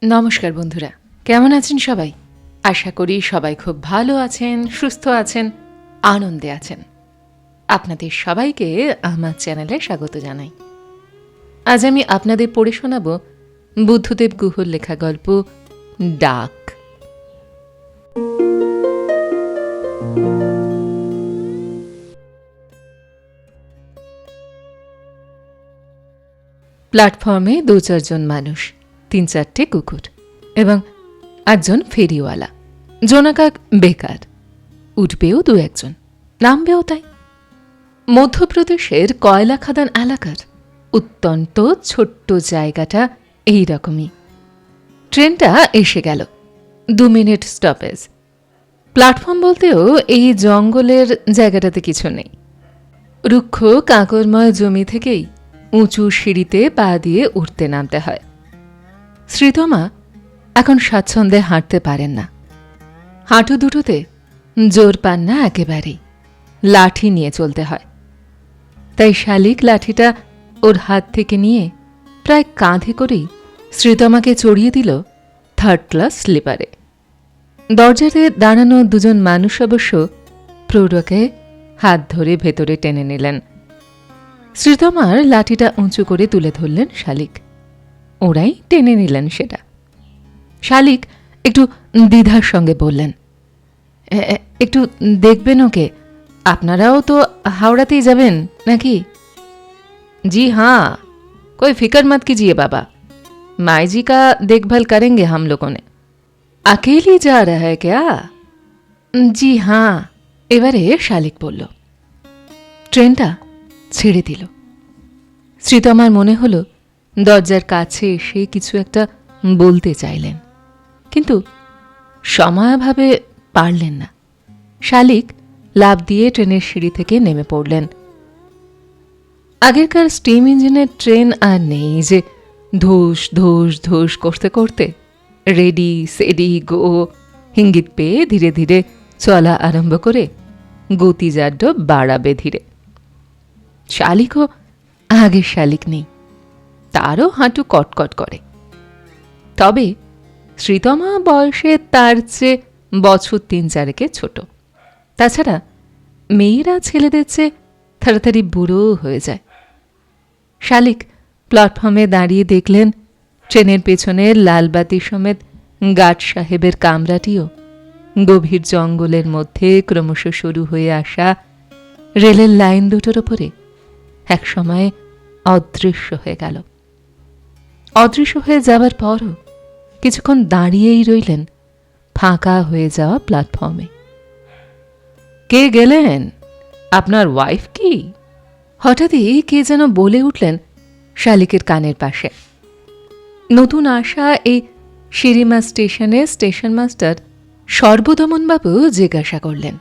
নমস্কার বন্ধুরা, কেমন আছেন সবাই? আশা করি সবাই খুব ভালো আছেন, সুস্থ আছেন, আনন্দে আছেন। আপনাদের সবাইকে আমার চ্যানেলে স্বাগত জানাই। আজ আমি আপনাদের পড়ে শোনাব বুদ্ধদেব গুহর লেখা গল্প ডাক। প্ল্যাটফর্মে ২-৪ জন মানুষ, ৩-৪টে কুকুর এবং একজন ফেরিওয়ালা। জোনাকাক বেকার, উঠবেও ২-১ জন, নামবেও তাই। মধ্যপ্রদেশের কয়লা খাদান এলাকার অত্যন্ত ছোট্ট জায়গাটা এই রকমই। ট্রেনটা এসে গেল, ২ মিনিট স্টপেজ। প্ল্যাটফর্ম বলতেও এই জঙ্গলের জায়গাটাতে কিছু নেই। রুক্ষ কাঁকরময় জমি থেকেই উঁচু সিঁড়িতে পা দিয়ে উঠতে নামতে হয়। শ্রীতমা এখন স্বাচ্ছন্দ্যে হাঁটতে পারেন না, হাঁটু দুটোতে জোর পান না একেবারেই, লাঠি নিয়ে চলতে হয়। তাই শালিক লাঠিটা ওর হাত থেকে নিয়ে প্রায় কাঁধে করেই শ্রীতমাকে চড়িয়ে দিল 3rd ক্লাস স্লিপারে। দরজাতে দাঁড়ানো 2 জন মানুষ অবশ্য প্রৌঢ়কে হাত ধরে ভেতরে টেনে নিলেন। শ্রীতমার লাঠিটা উঁচু করে তুলে ধরলেন শালিক, ওরাই টেনে নিলেন সেটা। শালিক একটু দ্বিধার সঙ্গে বললেন, একটু দেখবেন ওকে, আপনারাও তো হাওড়াতেই যাবেন নাকি? জি हाँ, कोई फिक्र मत कीजिए बाबा, माई जी का देखभाल करेंगे हम लोगों ने। अकेली जा रहा है क्या? জি हाँ, এবারে শালিক বলল। ট্রেনটা ছেড়ে দিল। শ্রীতমার মনে হলো দরজার কাছে এসে কিছু একটা বলতে চাইলেন, কিন্তু সময়াভাবে পারলেন না। শালিক লাফ দিয়ে ট্রেনের সিঁড়ি থেকে নেমে পড়লেন। আগেরকার স্টিম ইঞ্জিনের ট্রেন আর নেই যে ধোস ধোস ধোস করতে করতে রেডি সেডি গো ইঙ্গিত পেয়ে ধীরে ধীরে চলা আরম্ভ করে গতিজাড্য বাড়াবে ধীরে। শালিকও আগের শালিক নেই, তারও হাঁটু কটকট করে। তবে শ্রীতমা বয়সে তার চেয়ে বছর ৩-৪ ছোট। তাছাড়া মেয়েরা ছেলেদের চেয়ে তাড়াতাড়ি বুড়ো হয়ে যায়। শালিক প্ল্যাটফর্মে দাঁড়িয়ে দেখলেন ট্রেনের পেছনের লালবাতি সমেত গার্ড সাহেবের কামরাটিও গভীর জঙ্গলের মধ্যে ক্রমশ শুরু হয়ে আসা রেলের লাইন দুটোর ওপরে একসময় অদৃশ্য হয়ে গেল। অদৃশ্য হয়ে যাবার পরও কিছুক্ষণ দাঁড়িয়েই রইলেন ফাঁকা হয়ে যাওয়া প্ল্যাটফর্মে। কে গেলেন? আপনার ওয়াইফ কি? হঠাৎই কে যেন বলে উঠলেন শালিকের কানের পাশে। নতুন আসা এই শিরিমা স্টেশনে স্টেশন মাস্টার সর্বদমনবাবু জিজ্ঞাসা করলেন।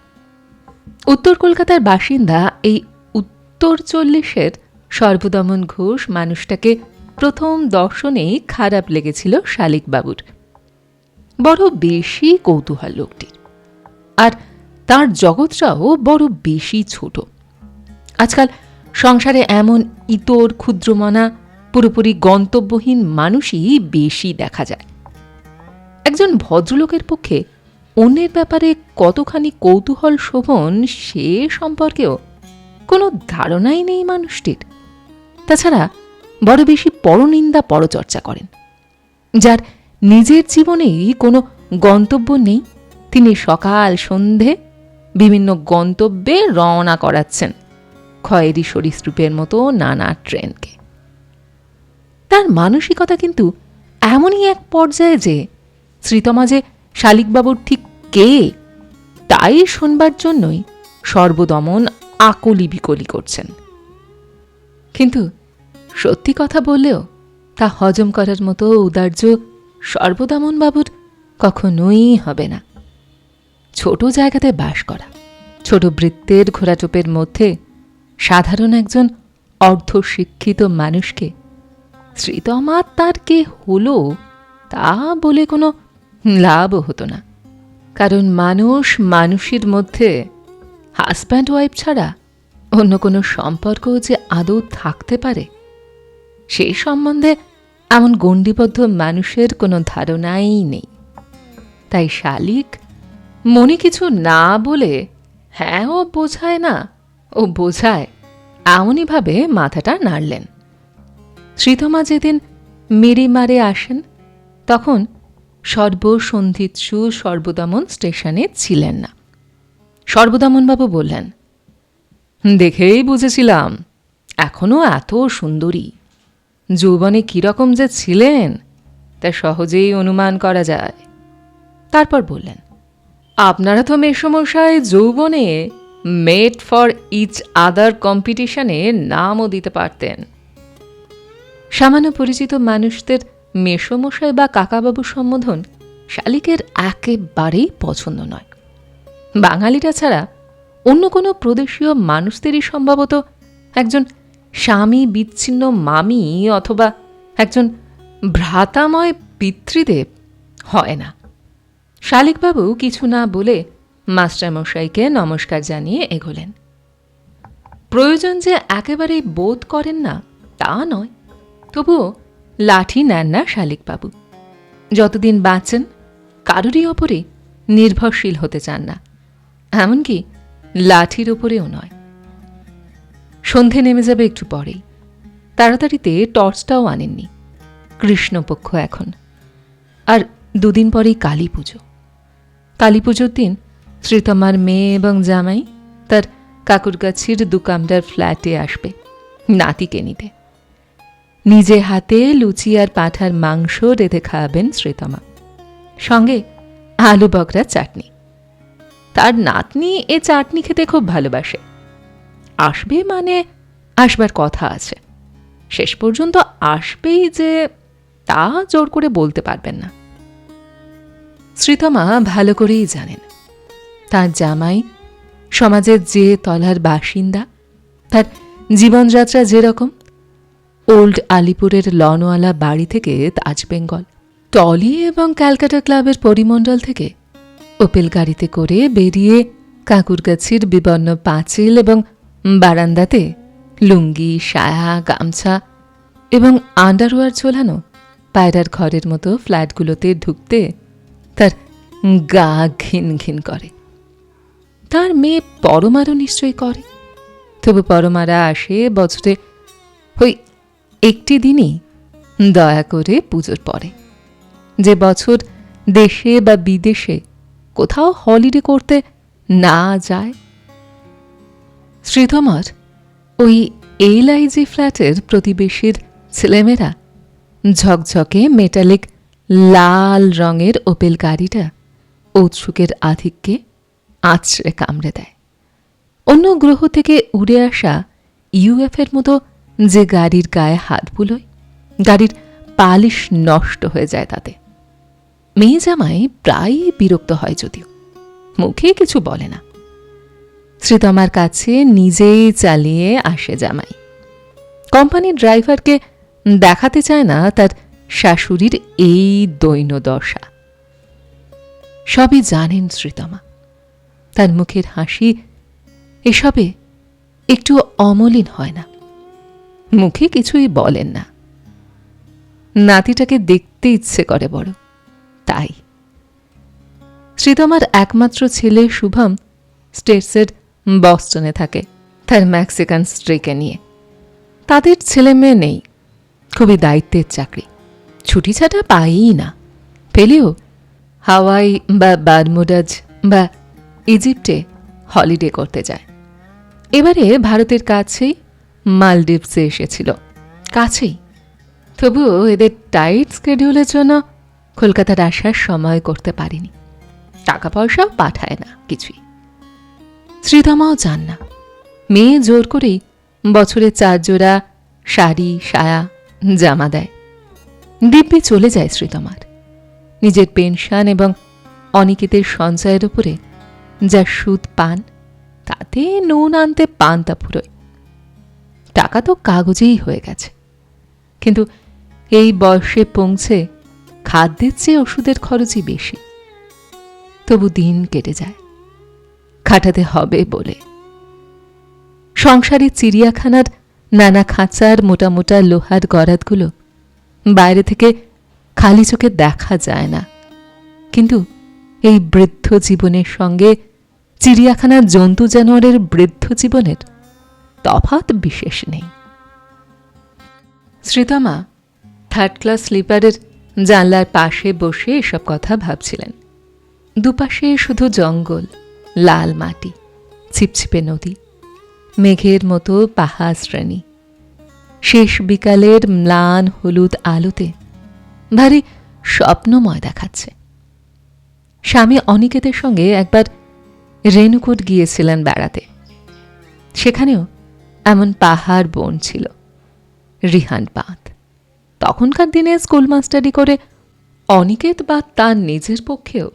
উত্তর কলকাতার বাসিন্দা এই উত্তর 40-এর সর্বদমন ঘোষ মানুষটাকে প্রথম দর্শনেই খারাপ লেগেছিল শালিকবাবুর। বড় বেশি কৌতূহল লোকটির, আর তার জগৎটাও বড় বেশি ছোট। আজকাল সংসারে এমন ইতর ক্ষুদ্রমনা পুরোপুরি গন্তব্যহীন মানুষই বেশি দেখা যায়। একজন ভদ্রলোকের পক্ষে অন্যের ব্যাপারে কতখানি কৌতূহল শোভন সে সম্পর্কেও কোনো ধারণাই নেই মানুষটির। তাছাড়া বড় বেশি পরনিন্দা পরচর্চা করেন। যার নিজের জীবনেই কোনো গন্তব্য নেই, তিনি সকাল সন্ধে বিভিন্ন গন্তব্যে রওনা করাচ্ছেন খয়েরি সরীসৃপের মতো নানা ট্রেনকে। তার মানসিকতা কিন্তু এমনই এক পর্যায়ে যে শ্রীতমা যে শালিকবাবুর ঠিক কে তাই শুনবার জন্যই সর্বদমন আকলি বিকলি করছেন। কিন্তু সত্যি কথা বললেও তা হজম করার মতো উদার্য সর্বদমনবাবুর কখনোই হবে না। ছোট জায়গাতে বাস করা, ছোট বৃত্তের ঘোরাটোপের মধ্যে সাধারণ একজন অর্ধশিক্ষিত মানুষকে শ্রীতমা তার কে হলো তা বলে কোনো লাভও হতো না। কারণ মানুষ মানুষের মধ্যে হাজব্যান্ড ওয়াইফ ছাড়া অন্য কোনো সম্পর্ক যে আদৌ থাকতে পারে সেই সম্বন্ধে এমন গণ্ডিবদ্ধ মানুষের কোনো ধারণাই নেই। তাই শালিক মনে কিছু না বলে হ্যাঁ ও বোঝায় না, ও বোঝায় এমনইভাবে মাথাটা নাড়লেন। শ্রীতমা যেদিন মিরিমারে আসেন তখন সর্বসন্ধিৎসু সর্বদমন স্টেশনে ছিলেন না। সর্বদমনবাবু বললেন, দেখেই বুঝেছিলাম এখনো এত সুন্দরী, যৌবনে কিরকম যে ছিলেন তা সহজেই অনুমান করা যায়। তারপর বললেন, আপনারা তো মেসমশাই যৌবনে মেড ফর ইচ আদার কম্পিটিশনে নামও দিতে পারতেন। সামান্য পরিচিত মানুষদের মেসমশাই বা কাকাবাবু সম্বোধন শালিকের একেবারেই পছন্দ নয়। বাঙালিরা ছাড়া অন্য কোনো প্রদেশীয় মানুষদেরই সম্ভবত একজন স্বামী বিচ্ছিন্ন মামি অথবা একজন ভ্রাতাময় পিতৃদেব হয় না। শালিকবাবু কিছু না বলে মাস্টারমশাইকে নমস্কার জানিয়ে এগোলেন। প্রয়োজন যে একেবারেই বোধ করেন না তা নয়, তবুও লাঠি নেন না শালিকবাবু। যতদিন বাঁচেন কারোরই ওপরে নির্ভরশীল হতে চান না, এমনকি লাঠির ওপরেও নয়। সন্ধে নেমে যাবে একটু পরেই। তাড়াতাড়িতে টর্চটাও আনেননি। কৃষ্ণপক্ষ এখন, আর দুদিন পরেই কালী পুজো। কালী পুজোর দিন শ্রীতমার মেয়ে এবং জামাই তার কাকুরগাছির 2 কামরার ফ্ল্যাটে আসবে নাতিকে নিতে। নিজে হাতে লুচি আর পাঁঠার মাংস রেঁধে খাওয়াবেন শ্রীতমা, সঙ্গে আলু বকরা চাটনি। তার নাতনি এ চাটনি খেতে খুব ভালোবাসে। আসবে মানে আসবার কথা আছে, শেষ পর্যন্ত আসবেই যে তা জোর করে বলতে পারবেন না। শ্রীতমা ভালো করেই জানেন তার জামাই সমাজের যে তলার বাসিন্দা, তার জীবনযাত্রা যেরকম, ওল্ড আলিপুরের লনওয়ালা বাড়ি থেকে তাজ বেঙ্গল, টলি এবং ক্যালকাটা ক্লাবের পরিমণ্ডল থেকে ওপেল গাড়িতে করে বেরিয়ে কাকুরগাছির বিবর্ণ পাঁচিল এবং বারান্দাতে লুঙ্গি, সায়া, গামছা এবং আন্ডারওয়্যার ঝোলানো পায়রার ঘরের মতো ফ্ল্যাটগুলোতে ঢুকতে তার গা ঘিন ঘিন করে। তার মেয়ে পরমারও নিশ্চয়ই করে, তবু পরমারা আসে বছরে ওই একটি দিনই, দয়া করে পুজোর পরে। যে বছর দেশে বা বিদেশে কোথাও হলিডে করতে না যায়। শ্রীতমার ওই LIG ফ্ল্যাটের প্রতিবেশীর ছেলেমেয়েরা ঝকঝকে মেটালিক লাল রঙের ওপেল গাড়িটা ঔৎসুকের আধিক্যে আছড়ে কামড়ে দেয়। অন্য গ্রহ থেকে উড়ে আসা UFOর মতো যে গাড়ির গায়ে হাত বুলোয়, গাড়ির পালিশ নষ্ট হয়ে যায় তাতে। মেয়ে জামাই প্রায়ই বিরক্ত হয়, যদিও মুখে কিছু বলে না। শ্রীতমার কাছে নিজেই চালিয়ে আসে জামাই। কোম্পানির ড্রাইভারকে দেখাতে চায় না তার শাশুড়ির এই দৈন্যদশা। সবই জানেন শ্রীতমা। তার মুখের হাসি এসবে একটু অমলিন হয় না। মুখে কিছুই বলেন না। নাতিটাকে দেখতে ইচ্ছে করে বড়, তাই। শ্রীতমার একমাত্র ছেলে শুভম স্টেটসের বস্টনে থাকে তার মেক্সিকান স্ত্রীকে নিয়ে। তাদের ছেলে মেয়ে নেই, খুবই দায়িত্বের চাকরি, ছুটি ছাটা পায়ই না। পেলেও হাওয়াই বা বারমুডাজ বা ইজিপ্টে হলিডে করতে যায়। এবারে ভারতের কাছেই মালদ্বীপসে এসেছিল, কাছেই। তবুও এদের টাইট স্কেডিউলের জন্য কলকাতার আসার সময় করতে পারেনি। টাকা পয়সাও পাঠায় না কিছুই। শ্রীতমাও চান না। মেয়ে জোর করেই বছরে 4 জোড়া শাড়ি, সায়া, জামা দেয়। দিব্যি চলে যায় শ্রীতমার। নিজের পেনশন এবং অনিকেতের সঞ্চয়ের উপরে যা সুদ পান, তাতে নুন আনতে পান্তা ফুরোয়। টাকা তো কাগজেই হয়ে গেছে, কিন্তু এই বয়সে পৌঁছে খাদ্যের চেয়ে ওষুধের খরচই বেশি। তবু দিন কেটে যায়, খাটাতে হবে বলে। সংসারের চিড়িয়াখানার নানা খাঁচার মোটা মোটা লোহার গরাদগুলো বাইরে থেকে খালি চোখে দেখা যায় না, কিন্তু এই বৃদ্ধ জীবনের সঙ্গে চিড়িয়াখানার জন্তু জানোয়ারের বৃদ্ধ জীবনের তফাৎ বিশেষ নেই। শ্রীতমা থার্ড ক্লাস স্লিপারের জানলার পাশে বসে এসব কথা ভাবছিলেন। দুপাশে শুধু জঙ্গল, লাল মাটি, ছিপছিপে নদী, মেঘের মতো পাহাড় শ্রেণী। শেষ বিকালের ম্লান হলুদ আলোতে ভারী স্বপ্নময় দেখাচ্ছে। স্বামী অনিকেতের সঙ্গে একবার রেণুকূট গিয়েছিলেন বেড়াতে। সেখানেও এমন পাহাড় বন ছিল, রিহান বাঁধ। তখনকার দিনে স্কুল মাস্টারি করে অনিকেত বা তার নিজের পক্ষেও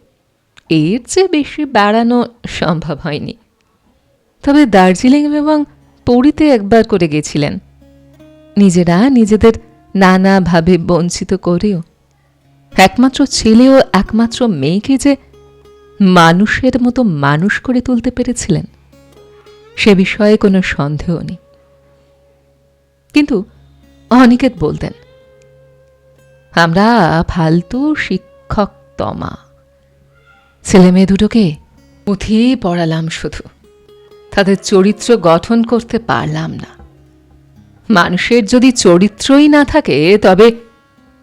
এর চেয়ে বেশি বেড়ানো সম্ভব হয়নি। তবে দার্জিলিং এবং পুরীতে একবার করে গেছিলেন। নিজেরা নিজেদের নানাভাবে বঞ্চিত করেও একমাত্র ছেলে ও একমাত্র মেয়েকে যে মানুষের মতো মানুষ করে তুলতে পেরেছিলেন, সে বিষয়ে কোনো সন্দেহ নেই। কিন্তু অনিকেত বলতেন, আমরা ফালতু শিক্ষক তমা, ছেলে মেয়ে দুটোকে পুঁথি পড়ালাম শুধু, তাদের চরিত্র গঠন করতে পারলাম না। মানুষের যদি চরিত্রই না থাকে, তবে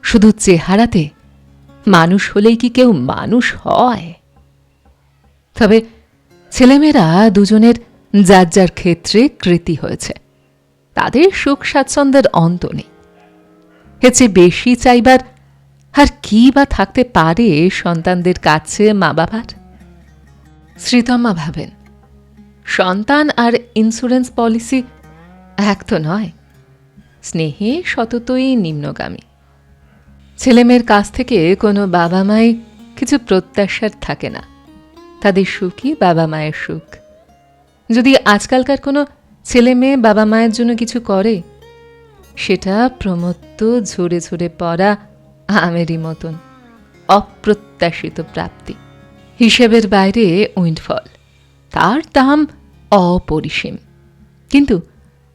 শুধু চেহারাতে মানুষ হলেই কি কেউ মানুষ হয়? তবে ছেলেমেয়েরা দুজনের যার যার ক্ষেত্রে কৃতি হয়েছে, তাদের সুখ স্বাচ্ছন্দ্যের অন্ত নেই। এর চেয়ে বেশি চাইবার আর কি বা থাকতে পারে সন্তানদের কাছে মা বাবার? শ্রীতমা ভাবেন, সন্তান আর ইন্স্যুরেন্স পলিসি এক তো নয়, স্নেহে সততই নিম্নগামী। ছেলেমেয়ের কাছ থেকে কোনো বাবা মাই কিছু প্রত্যাশার থাকে না, তাদের সুখই বাবা মায়ের সুখ। যদি আজকালকার কোনো ছেলে মেয়ে বাবা মায়ের জন্য কিছু করে, সেটা প্রমত্ত ঝরে ঝরে পড়া আমেরই মতন অপ্রত্যাশিত প্রাপ্তি, হিসেবের বাইরে উইন্ডফল। তার দাম অপরিসীম। কিন্তু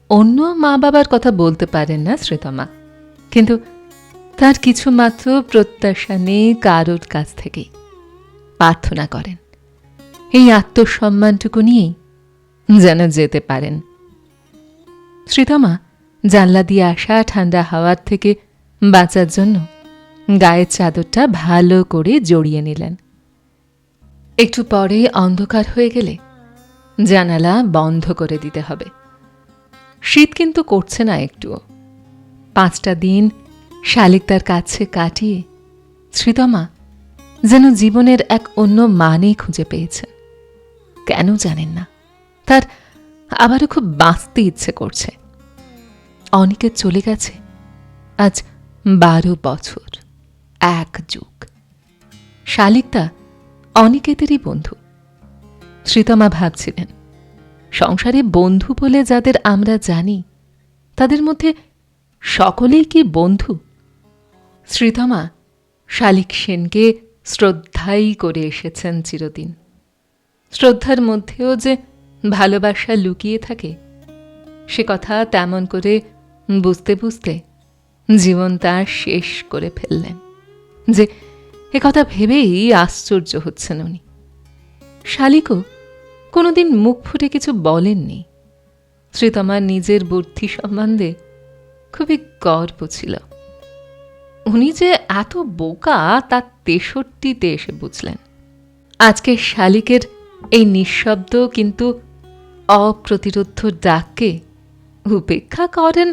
অন্য মা বাবার কথা বলতে পারেন না শ্রীতমা। কিন্তু তার কিছু মাত্র প্রত্যাশা নেই কারোর কাছ থেকেই। প্রার্থনা করেন এই আত্মসম্মানটুকু নিয়েই যেন যেতে পারেন। শ্রীতমা জানলা দিয়ে আসা ঠান্ডা হাওয়ার থেকে বাঁচার জন্য গায়ের চাদরটা ভালো করে জড়িয়ে নিলেন। একটু পরে অন্ধকার হয়ে গেলে জানালা বন্ধ করে দিতে হবে। শীত কিন্তু করছে না একটুও। 5টা দিন শালিক তার কাছে কাটিয়ে শ্রীতমা যেন জীবনের এক অন্য মানে খুঁজে পেয়েছেন। কেন জানেন না, তার আবারও খুব বাঁচতে ইচ্ছে করছে। অনিকেত চলে গেছে আজ 12 বছর, 1 যুগ। শালিকটা অনিকেতেরই বন্ধু। শ্রীতমা ভাবছিলেন, সংসারে বন্ধু বলে যাদের আমরা জানি, তাদের মধ্যে সকলেই কি বন্ধু? শ্রীতমা শালিক সেনকে শ্রদ্ধাই করে এসেছেন চিরদিন। শ্রদ্ধার মধ্যেও যে ভালোবাসা লুকিয়ে থাকে, সে কথা তেমন করে বুঝতে বুঝতে জীবন তার শেষ করে ফেললেন যে একথা ভেবেই আশ্চর্য হচ্ছেন উনি। শালিকও কোনোদিন মুখ ফুটে কিছু বলেননি। শ্রীতমার নিজের বুদ্ধি সম্বন্ধে খুবই গর্ব ছিল। উনি যে এত বোকা তা 63তে এসে বুঝলেন। আজকে শালিকের এই নিঃশব্দ কিন্তু অপ্রতিরোধ্য ডাককে উপেক্ষা করেন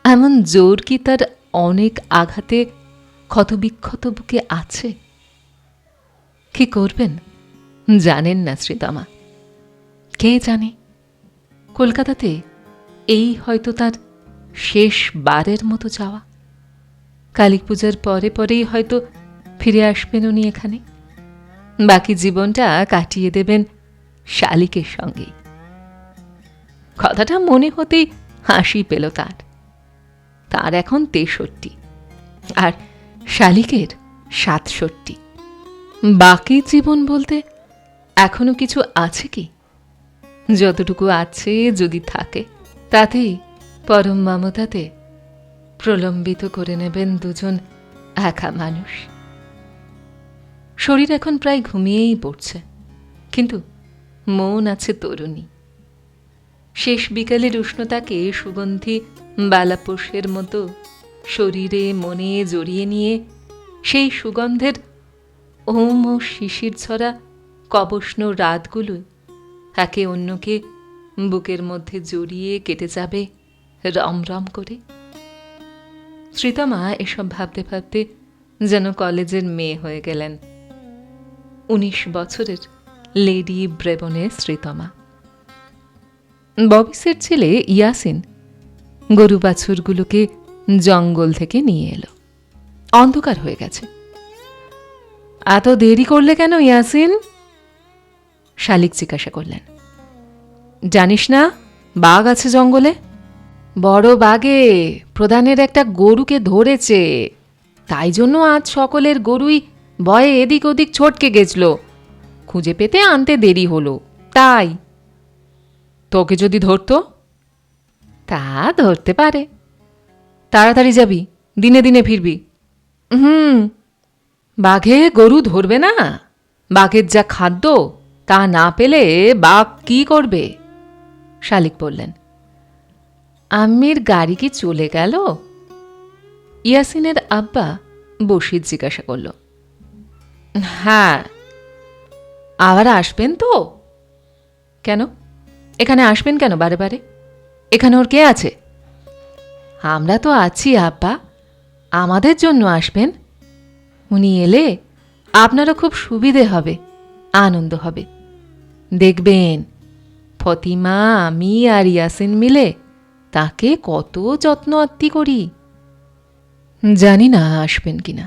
এমন জোর কি তার অনেক আঘাতে ক্ষতবিক্ষত বুকে আছে? কি করবেন জানেন না শ্রীতমা। কে জানে, কলকাতাতে এই হয়তো তার শেষ বারের মতো যাওয়া। কালী পূজার পরে পরেই হয়তো ফিরে আসবেন উনি এখানে। বাকি জীবনটা কাটিয়ে দেবেন শালিকের সঙ্গেই। কথাটা মনে হতেই হাসি পেল তার। তার এখন 63 আর শালিকের 67। বাকি জীবন বলতে এখনো কিছু আছে কি? যতটুকু আছে যদি থাকে, তাতেই পরম মমতাতে প্রলম্বিত করে নেবেন দুজন একা মানুষ। শরীর এখন প্রায় ঘুমিয়েই পড়ছে, কিন্তু মন আছে তরুণী। শেষ বিকালের উষ্ণতাকে সুগন্ধি বালাপোষের মতো শরীরে মনে জড়িয়ে নিয়ে সেই সুগন্ধের ওম ও শিশির ছড়া কবষ্ণ রাতগুলো একে অন্যকে বুকের মধ্যে জড়িয়ে কেটে যাবে রমরম করে। শ্রীতমা এসব ভাবতে ভাবতে যেন কলেজের মেয়ে হয়ে গেলেন। 19 বছরের লেডি ব্রেবনের শ্রীতমা। ববিসের ছেলে ইয়াসিন গরু বাছুরগুলোকে জঙ্গল থেকে নিয়ে এলো। অন্ধকার হয়ে গেছে। এত দেরি করলে কেন ইয়াসিন? শালিক জিজ্ঞাসা করলেন। জানিস না বাঘ আছে জঙ্গলে? বড় বাঘে প্রধানের একটা গরুকে ধরেছে, তাই জন্য আজ সকলের গরুই ভয়ে এদিক ওদিক ছটকে গেছিল। খুঁজে পেতে আনতে দেরি হলো, তাই। তোকে যদি ধরতো? তা ধরতে পারে। তাড়াতাড়ি যাবি, দিনে দিনে ফিরবি। বাঘে গরু ধরবে না? বাঘের যা খাদ্য তা না পেলে বাঘ কি করবে? শালিক বললেন। আম্মির গাড়ি কি চলে গেল? ইয়াসিনের আব্বা বশির জিজ্ঞাসা করল। হ্যাঁ। আবার আসবেন তো? কেন? এখানে আসবেন কেন বারে বারে? এখানে ওর কে আছে? আমরা তো আছি আব্বা, আমাদের জন্য আসবেন। উনি এলে আপনারও খুব সুবিধে হবে, আনন্দ হবে। দেখবেন ফতিমা, আমি আর ইয়াসিন মিলে তাকে কত যত্ন আত্তি করি। জানি না আসবেন কিনা,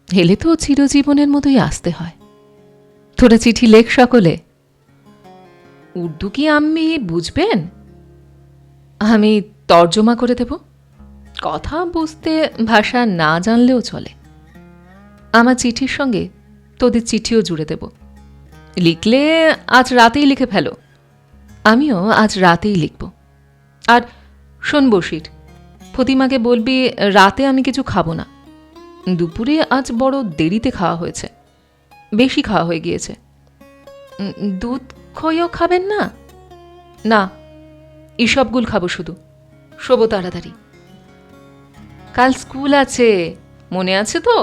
এলে তো চিরজীবনের মতোই আসতে হয়। তোরা চিঠি লেখ সকলে। উর্দু কি আম্মি বুঝবেন? আমি তর্জমা করে দেব। কথা বুঝতে ভাষা না জানলেও চলে। আমার চিঠির সঙ্গে তোদের চিঠিও জুড়ে দেব। লিখলে আজ রাতেই লিখে ফেলো। আমিও আজ রাতেই লিখব। আর শোন বশির, ফতিমাকে বলবি রাতে আমি কিছু খাবো না। দুপুরে আজ বড় দেরিতে খাওয়া হয়েছে, বেশি খাওয়া হয়ে গিয়েছে। দুধ খইও খাবেন না? না, এসবগুলো খাবো শুধু। শোবো তাড়াতাড়ি। কাল স্কুল আছে, মনে আছে তো?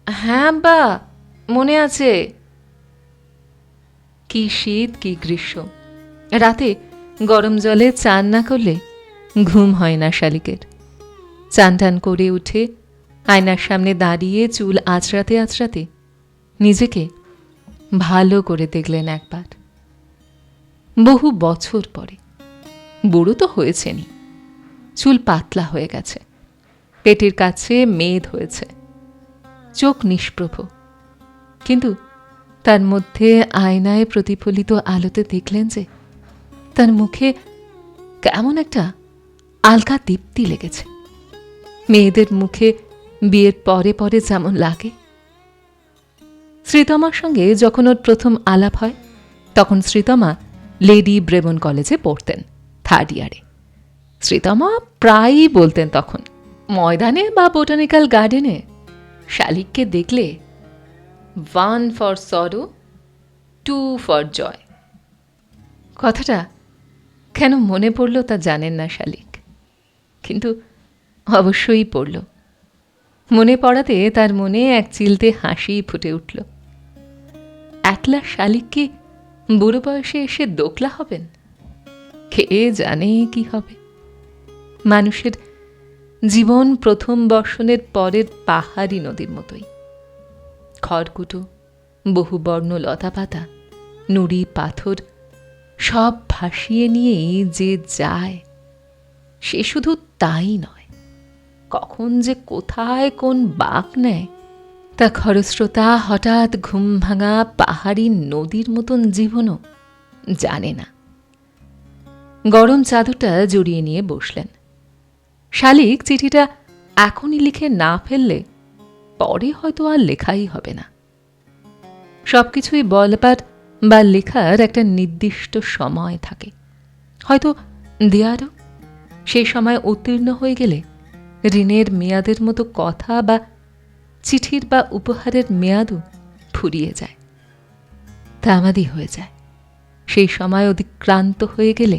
হ্যাঁ আব্বা, মনে আছে। কি শীত কি গ্রীষ্ম, রাতে গরম জলে চান না করলে ঘুম হয় না শালিকের। চান টান করে উঠে আয়নার সামনে দাঁড়িয়ে চুল আঁচড়াতে আঁচড়াতে নিজেকে ভালো করে দেখলেন একবার। বহু বছর পরে। বুড়ো তো হয়েছেনই, চুল পাতলা হয়ে গেছে, পেটের কাছে মেদ হয়েছে, চোখ নিষ্প্রভ। কিন্তু তার মধ্যে আয়নায় প্রতিফলিত আলোতে দেখলেন যে তার মুখে কেমন একটা আলকা দীপ্তি লেগেছে, মেয়েদের মুখে বিয়ের পরে পরে যেমন লাগে। শ্রীতমার সঙ্গে যখন ওর প্রথম আলাপ হয়, তখন শ্রীতমা লেডি ব্রেবন কলেজে পড়তেন, 3rd ইয়ারে। শ্রীতমা প্রায়ই বলতেন তখন, ময়দানে বা বোটানিক্যাল গার্ডেনে শালিককে দেখলে 1 ফর সরো 2 ফর জয়। কথাটা কেন মনে পড়ল তা জানেন না শালিক, কিন্তু অবশ্যই পড়ল। মনে পড়াতে তার মনে এক চিলতে হাসি ফুটে উঠল। একলা শালিককে বুড়ো বয়সে এসে দোকলা হবেন? কে জানে কি হবে। মানুষের জীবন প্রথম বর্ষণের পরের পাহাড়ি নদীর মতোই। খড়কুটো, বহুবর্ণ লতাপাতা, নুড়ি পাথর সব ভাসিয়ে নিয়েই যে যায়, সে শুধু তাই নয়, কখন যে কোথায় কোন বাঁক নেয় তা খরস্রোতা হঠাৎ ঘুম ভাঙা পাহাড়ি নদীর মতন জীবনও জানে না। গরম চাদরটা জড়িয়ে নিয়ে বসলেন। শালিক চিঠিটা এখনই লিখে না ফেললে পরে হয়তো আর লেখাই হবে না। সবকিছুই বলবার বা লেখার একটা নির্দিষ্ট সময় থাকে, হয়তো দেয়ারও। সেই সময় উত্তীর্ণ হয়ে গেলে ঋণের মেয়াদের মতো কথা বা চিঠির বা উপহারের মেয়াদও ফুরিয়ে যায়, তামাদি হয়ে যায়। সেই সময় অতিক্রান্ত হয়ে গেলে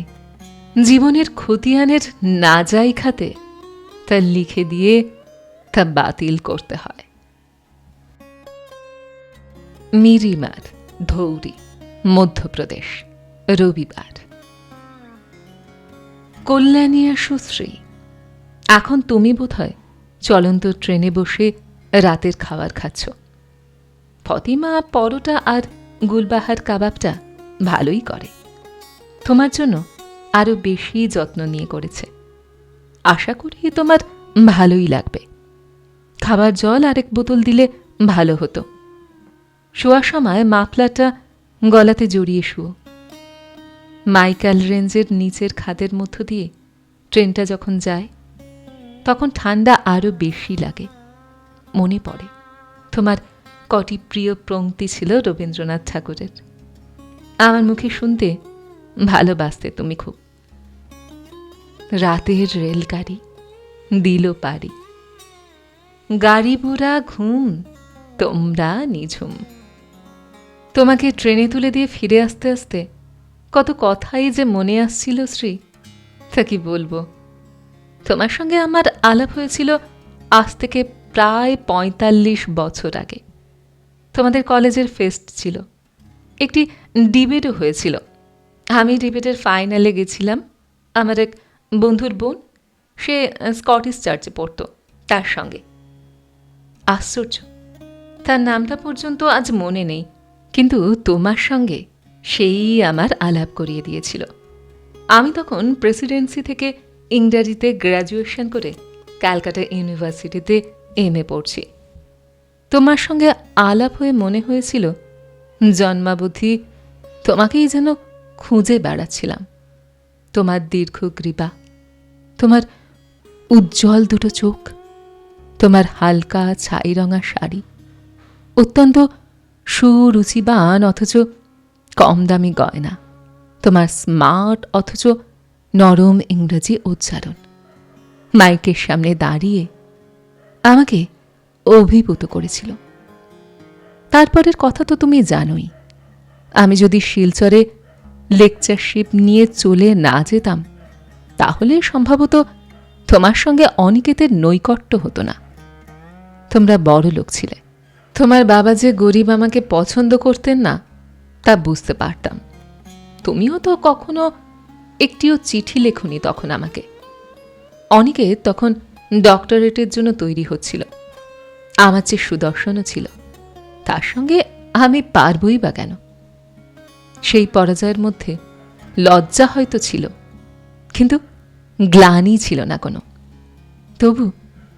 জীবনের খতিয়ানের না যাই খাতে তা লিখে দিয়ে তা বাতিল করতে হয়। মিরিমার, ধৌরি, মধ্যপ্রদেশ, রবিবার। কল্যাণিয়া সুশ্রী, এখন তুমি বোধহয় চলন্ত ট্রেনে বসে রাতের খাবার খাচ্ছ। ফতিমা পরোটা আর গুলবাহার কাবাবটা ভালোই করে, তোমার জন্য আরো বেশি যত্ন নিয়ে করেছে। আশা করি তোমার ভালোই লাগবে। খাবার জল আরেক বোতল দিলে ভালো হতো। শোয়ার সময় মাফলারটা গলাতে জড়িয়ে শুও। মাইকাল রেঞ্জের নিচের খাদের মধ্য দিয়ে ট্রেনটা যখন যায় তখন ঠান্ডা আরো বেশি লাগে। মনে পড়ে তোমার কটি প্রিয় পংক্তি ছিল রবীন্দ্রনাথ ঠাকুরের। আমার মুখে শুনতে ভালোবাসতে তুমি খুব। রাতের রেলগাড়ি দিল পারি, গাড়ি বুড়া ঘুম, তোমরা নিঝুম। তোমাকে ট্রেনে তুলে দিয়ে ফিরে আসতে আসতে কত কথাই যে মনে আসছিল শ্রী, তা কি বলবো। তোমার সঙ্গে আমার আলাপ হয়েছিল আজ থেকে প্রায় ৪৫ বছর আগে। তোমাদের কলেজের ফেস্ট ছিল, একটি ডিবেটও হয়েছিল। আমি ডিবেটের ফাইনালে গেছিলাম। আমার এক বন্ধুর বোন, সে স্কটিশ চার্চে পড়ত, তার সঙ্গে। আশ্চর্য, তার নামটা পর্যন্ত আজ মনে নেই, কিন্তু তোমার সঙ্গে সেই আমার আলাপ করিয়ে দিয়েছিল। আমি তখন প্রেসিডেন্সি থেকে ইংরাজিতে গ্র্যাজুয়েশন করে ক্যালকাটা ইউনিভার্সিটিতে MA পড়ছি। তোমার সঙ্গে আলাপ হয়ে মনে হয়েছিল জন্মাবধি তোমাকেই যেন খুঁজে বেড়াচ্ছিলাম। তোমার দীর্ঘ গ্রীবা, তোমার উজ্জ্বল দুটো চোখ, তোমার হালকা ছাই রঙা শাড়ি, অত্যন্ত সুরুচিবান অথচ কম দামি গয়না, তোমার স্মার্ট অথচ নরম ইংরেজি উচ্চারণ, মাইকের সামনে দাঁড়িয়ে আমাকে অভিভূত করেছিল। তারপরের কথা তো তুমি জানোই। আমি যদি শিলচরে লেকচারশিপ নিয়ে চলে না যেতাম তাহলে সম্ভবত তোমার সঙ্গে অনিকেতের নৈকট্য হতো না। তোমরা বড় লোক ছিলে। তোমার বাবা যে গরিব আমাকে পছন্দ করতেন না তা বুঝতে পারতাম। তুমিও তো কখনো একটিও চিঠি লেখনি তখন আমাকে। অনিকেত তখন ডক্টরেটের জন্য তৈরি হচ্ছিল। আমার যে সুদর্শনও ছিল, তার সঙ্গে আমি পারবই বা কেন। সেই পরাজয়ের মধ্যে লজ্জা হয়তো ছিল, কিন্তু গ্লানি ছিল না কোনো। তবু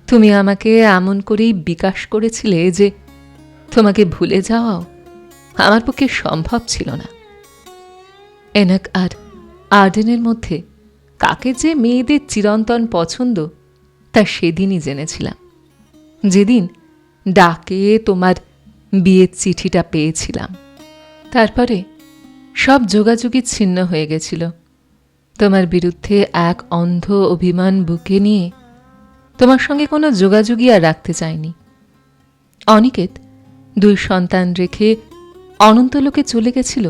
তুমি আমাকে এমন করেই বিকাশ করেছিলে যে তোমাকে ভুলে যাওয়াও আমার পক্ষে সম্ভব ছিল না। এনক আর আর্ডেনের মধ্যে কাকে যে মেয়েদের চিরন্তন পছন্দ তা সেদিনই জেনেছিলাম, যেদিন ডাকে তোমার বিয়ের চিঠিটা পেয়েছিলাম। তারপরে সব যোগাযোগই ছিন্ন হয়ে গেছিল। তোমার বিরুদ্ধে এক অন্ধ অভিমান বুকে নিয়ে তোমার সঙ্গে কোনো যোগাযোগই আর রাখতে চাইনি। অনিকেত 2 সন্তান রেখে অনন্তলোকে চলে গেছিল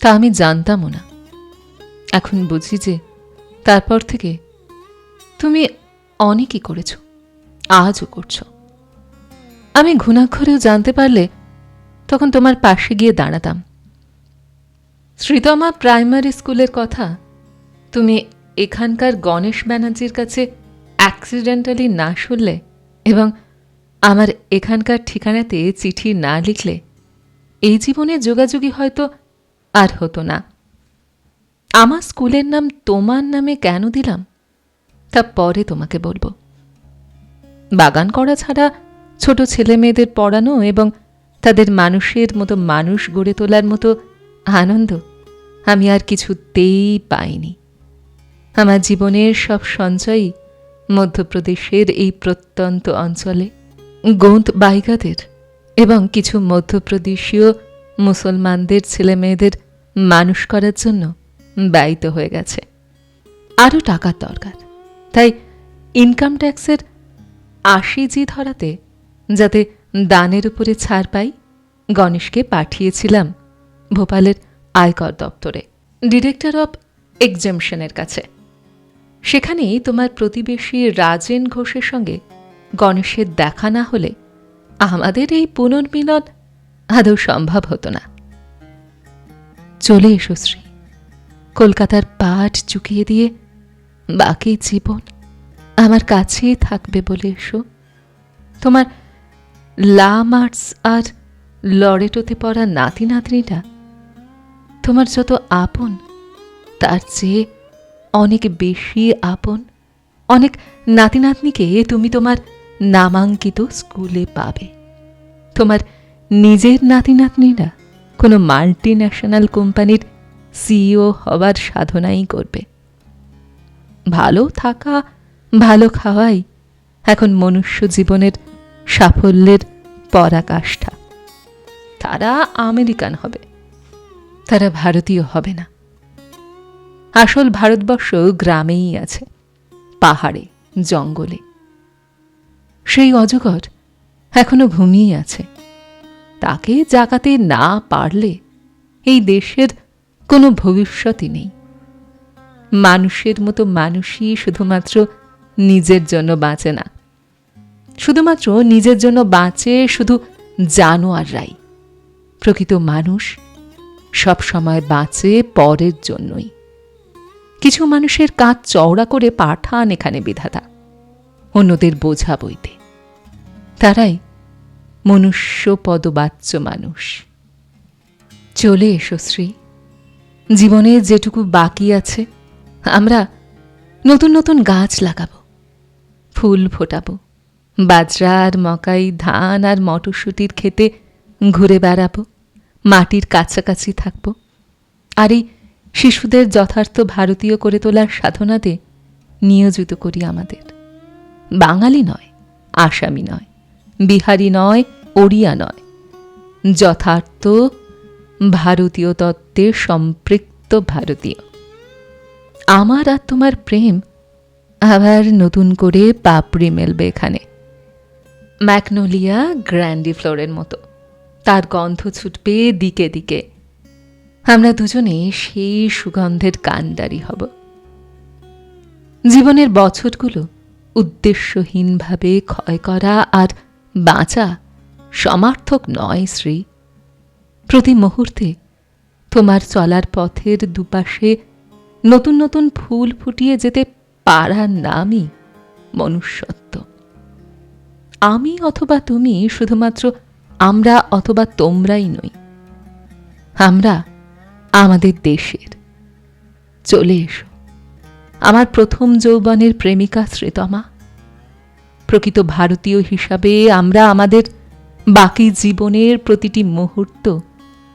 তা আমি জানতামও না। এখন বুঝি যে তারপর থেকে তুমি অনেকই করেছ, আজও করছ। আমি ঘুণাক্ষরেও জানতে পারলে তখন তোমার পাশে গিয়ে দাঁড়াতাম। শ্রীতমা প্রাইমারি স্কুলের কথা তুমি এখানকার গণেশ ব্যানার্জির কাছে অ্যাক্সিডেন্টালি না শুনলে এবং আমার এখানকার ঠিকানাতে চিঠি না লিখলে এই জীবনে যোগাযোগই হয়তো আর হতো না। আমার স্কুলের নাম তোমার নামে কেন দিলাম তা পরে তোমাকে বলবো। বাগান করা ছাড়া ছোট ছেলে মেয়েদের পড়ানো এবং তাদের মানুষের মতো মানুষ গড়ে তোলার মতো আনন্দ আমি আর কিছুতেই পাইনি। আমার জীবনের সব সঞ্চয়ই মধ্যপ্রদেশের এই প্রত্যন্ত অঞ্চলে গোঁদ বাইগাদের এবং কিছু মধ্যপ্রদেশীয় মুসলমানদের ছেলে মেয়েদের মানুষ করার জন্য ব্যয়িত হয়ে গেছে। আরও টাকার দরকার, তাই ইনকাম ট্যাক্সের 80G ধরাতে যাতে দানের উপরে ছাড় পাই, গণেশকে পাঠিয়েছিলাম ভোপালের আয়কর দপ্তরে, ডিরেক্টর অফ এক্সেমশনের কাছে। সেখানেই তোমার প্রতিবেশী রাজেন ঘোষের সঙ্গে গণেশের দেখা না হলে আমাদের এই পুনর্মিলন আদৌ সম্ভব হতো না। চলে এসো শ্রী, কলকাতার পাট চুকিয়ে দিয়ে বাকি জীবন আমার কাছেই থাকবে বলে এসো। তোমার লা মার্টস আর লরেটোতে পড়া নাতি নাতনিটা তোমার যত আপন তার চেয়ে অনেক বেশি আপন অনেক নাতি নাতনিকে তুমি তোমার নামাঙ্কিত স্কুলে পাবে। তোমার নিজের নাতি নাতনিরা কোনো মাল্টি ন্যাশনাল কোম্পানির সিইও হবার সাধনাই করবে। ভালো থাকা, ভালো খাওয়াই এখন মনুষ্য জীবনের সাফল্যের পরাকাষ্ঠা। তারা আমেরিকান হবে, তারা ভারতীয় হবে না। আসল ভারতবর্ষ গ্রামেই আছে, পাহাড়ে, জঙ্গলে। সেই অজগর এখনো ঘুমিয়ে আছে। তাকে জাগাতে না পারলে এই দেশের কোনো ভবিষ্যৎই নেই। মানুষের মতো মানুষই শুধুমাত্র নিজের জন্য বাঁচে না, শুধুমাত্র নিজের জন্য বাঁচে শুধু জানোয়াররাই। প্রকৃত মানুষ সব সময় বাঁচে পরের জন্যই। কিছু মানুষের কাঁধ চওড়া করে পাঠান এখানে বিধাতা, অন্যদের বোঝা বইতে। তারাই মনুষ্য পদবাচ্য মানুষ। চলে এসো শ্রী, জীবনে যেটুকু বাকি আছে আমরা নতুন নতুন গাছ লাগাবো, ফুল ফোটাবো, বাজরা আর মকাই, ধান আর মটরশুঁটির খেতে ঘুরে বেড়াবো, মাটির কাছাকাছি থাকবো। আর এই শিশুদের যথার্থ ভারতীয় করে তোলার সাধনাতে নিয়োজিত করি আমাদের। বাঙালি নয়, আসামি নয়, বিহারি নয়, ওড়িয়া নয়, যথার্থ ভারতীয় তত্ত্বে সম্পৃক্ত ভারতীয়। আমার আর তোমার প্রেম আবার নতুন করে পাপড়ি মেলবে এখানে, ম্যাগনোলিয়া গ্র্যান্ডিফ্লোরের মতো। তার গন্ধ ছুটবে দিকে দিকে। আমরা দুজনে সেই সুগন্ধের কাণ্ডারি হব। জীবনের বছরগুলো উদ্দেশ্যহীনভাবে ক্ষয় করা আর বাঁচা সমার্থক নয় শ্রী। প্রতি মুহূর্তে তোমার চলার পথের দুপাশে নতুন নতুন ফুল ফুটিয়ে যেতে পারার নামই মনুষ্যত্ব। আমি অথবা তুমি শুধুমাত্র আমরা অথবা তোমরাই নই, আমরা আমাদের দেশের। চলে এসো আমার প্রথম যৌবনের প্রেমিকা শ্রীতমা। প্রকৃত ভারতীয় হিসাবে আমরা আমাদের বাকি জীবনের প্রতিটি মুহূর্ত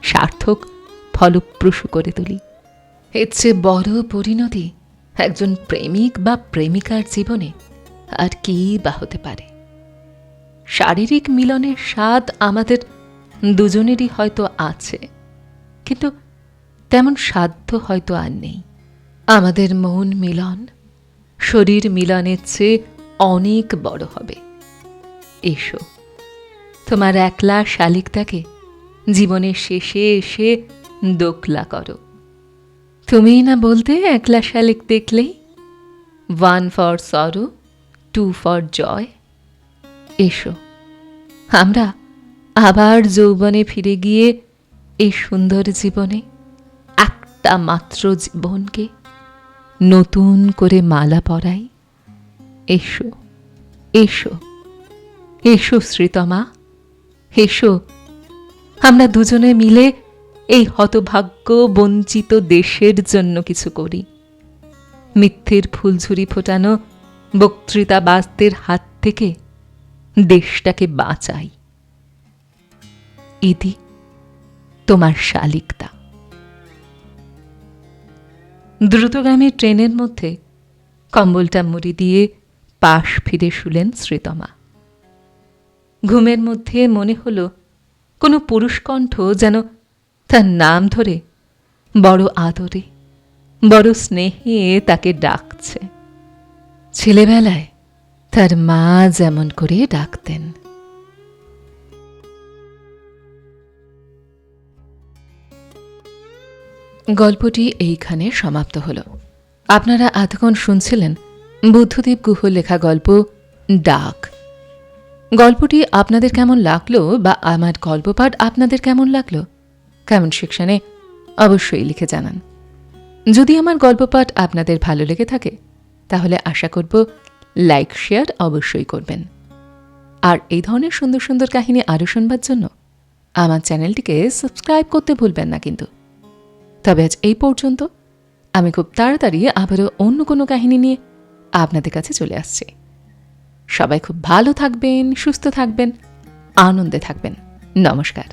সার্থক ফলপ্রসূ করে তুলি। এর চেয়ে বড় পরিণতি একজন প্রেমিক বা প্রেমিকার জীবনে আর কি বা হতে পারে? শারীরিক মিলনের স্বাদ আমাদের দুজনেরই হয়তো আছে, কিন্তু তেমন সাধ্য হয়তো আর নেই। আমাদের মন মিলন শরীর মিলনের চেয়ে অনেক বড় হবে। এসো, তোমার একলা শালিকটাকে জীবনের শেষে এসে দোকলা করো। তুমিই না বলতে একলা শালিক দেখলেই 1 ফর সরো 2 ফর জয়। এসো, আমরা আবার যৌবনে ফিরে গিয়ে এই সুন্দর জীবনে একটা মাত্র জীবনকে নতুন করে মালা পরাই। এসো, এসো, এসো শ্রীতমা, এসো। আমরা দুজনে মিলে এই হতভাগ্য বঞ্চিত দেশের জন্য কিছু করি। মিথ্যের ফুলঝুরি ফোটানো বক্তৃতাবাজদের হাত থেকে দেশটাকে বাঁচাই। ইতি তোমার শালিকতা। দ্রুতগামী ট্রেনের মধ্যে কম্বলটা মুড়ি দিয়ে পাশ ফিরে শুলেন শ্রীতমা। ঘুমের মধ্যে মনে হলো কোনো পুরুষকণ্ঠ যেন তার নাম ধরে বড় আদরে বড় স্নেহে তাকে ডাকছে। ছেলেবেলায় তার মা যেমন করে ডাকতেন। গল্পটি এইখানে সমাপ্ত হল। আপনারা এতক্ষণ শুনছিলেন বুদ্ধদেব গুহর লেখা গল্প ডাক। গল্পটি আপনাদের কেমন লাগলো বা আমার গল্পপাঠ আপনাদের কেমন লাগলো কমেন্ট সেকশনে অবশ্যই লিখে জানান। যদি আমার গল্পপাঠ আপনাদের ভালো লেগে থাকে তাহলে আশা করব লাইক শেয়ার অবশ্যই করবেন। আর এই ধরনের সুন্দর সুন্দর কাহিনী আরও শুনবার জন্য আমার চ্যানেলটিকে সাবস্ক্রাইব করতে ভুলবেন না কিন্তু। তবে আজ এই পর্যন্ত। আমি খুব তাড়াতাড়ি আবারও অন্য কোনো কাহিনী নিয়ে আপনাদের কাছে চলে আসছি। সবাই খুব ভালো থাকবেন, সুস্থ থাকবেন, আনন্দে থাকবেন। নমস্কার।